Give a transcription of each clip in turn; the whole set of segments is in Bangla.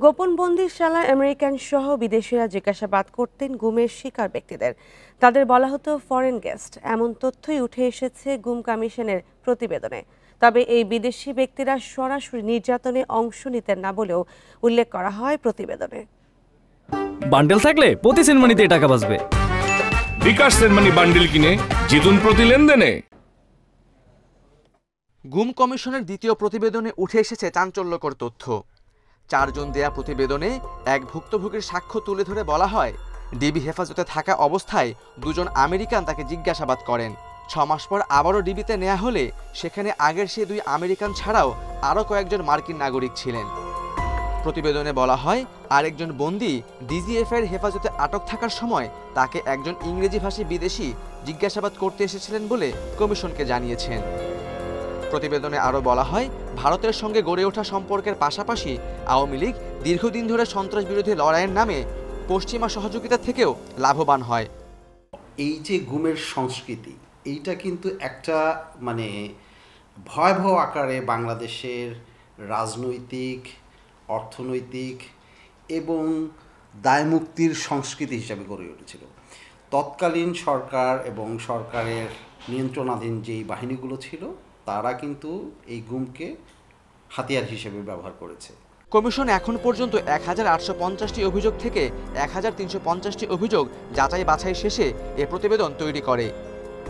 গোপন বন্দিশালায় আমেরিকান সহ বিদেশিরা জিজ্ঞাসাবাদ করতেন গুমের শিকার ব্যক্তিদের। তাদের বলা হতো ফরেন গেস্ট। এমন তথ্যই উঠে এসেছে গুম কমিশনের প্রতিবেদনে। তবে এই বিদেশি ব্যক্তিরা সরাসরি নির্যাতনে অংশ নিতেন না বলেও উল্লেখ করা হয় প্রতিবেদনে। বান্ডেল থাকলে প্রতি সেনমানিতে টাকা বাঁচবে। বিকাশ সেনমানি বান্ডেল কিনে জিতুন প্রতি লেনদেনে। গুম কমিশনের দ্বিতীয় প্রতিবেদনে উঠে এসেছে চাঞ্চল্যকর তথ্য। 4 জন দেয়া প্রতিবেদনে এক ভুক্তভোগীর সাক্ষ্য তুলে ধরে বলা হয়, ডিবি হেফাজতে থাকা অবস্থায় 2 জন আমেরিকান তাকে জিজ্ঞাসাবাদ করেন। 6 মাস পর আবারও ডিবিতে নেওয়া হলে সেখানে আগের সেই 2 আমেরিকান ছাড়াও আরও কয়েকজন মার্কিন নাগরিক ছিলেন। প্রতিবেদনে বলা হয়, আরেকজন বন্দী ডিজিএফআইয়ের হেফাজতে আটক থাকার সময় তাকে একজন ইংরেজিভাষী বিদেশি জিজ্ঞাসাবাদ করতে এসেছিলেন বলে কমিশনকে জানিয়েছেন। প্রতিবেদনে আরও বলা হয়, ভারতের সঙ্গে গড়ে ওঠা সম্পর্কের পাশাপাশি আওয়ামী লীগ দীর্ঘদিন ধরে সন্ত্রাস বিরোধী লড়াইয়ের নামে পশ্চিমা সহযোগিতা থেকেও লাভবান হয়। এই যে গুমের সংস্কৃতি, এইটা কিন্তু একটা ভয়াবহ আকারে বাংলাদেশের রাজনৈতিক, অর্থনৈতিক এবং দায়মুক্তির সংস্কৃতি হিসাবে গড়ে উঠেছিল। তৎকালীন সরকার এবং সরকারের নিয়ন্ত্রণাধীন যেই বাহিনীগুলো ছিল তারা কিন্তু এই গুমকে হাতিয়ার হিসেবে ব্যবহার করেছে। কমিশন এখন পর্যন্ত 1850টি অভিযোগ থেকে 1350টি অভিযোগ যাচাই বাছাই শেষে এ প্রতিবেদন তৈরি করে।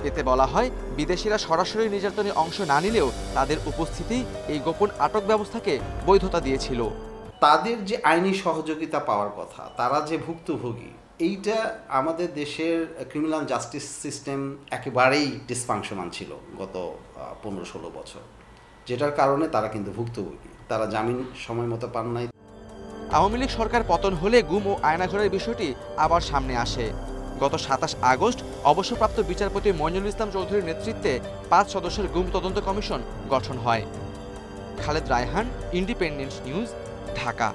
এতে বলা হয়, বিদেশিরা সরাসরি নির্যাতনে অংশ না নিলেও তাদের উপস্থিতি এই গোপন আটক ব্যবস্থাকে বৈধতা দিয়েছিল। তাদের যে আইনি সহযোগিতা পাওয়ার কথা, তারা যে ভুক্তভোগী, এইটা আমাদের দেশের ক্রিমিনাল জাস্টিস সিস্টেম একেবারেই ডিসফাংশনাল ছিল গত 15-16 বছর, যেটার কারণে তারা কিন্তু ভুক্তভোগী, তারা জামিন সময় মতো পান নাই। আওয়ামী লীগ সরকার পতন হলে গুম ও আয়নাঘরের বিষয়টি আবার সামনে আসে। গত 27 আগস্ট অবসরপ্রাপ্ত বিচারপতি মইনুল ইসলাম চৌধুরীর নেতৃত্বে 5 সদস্যের গুম তদন্ত কমিশন গঠন হয়। Khaled Raihan, independent news, Dhaka.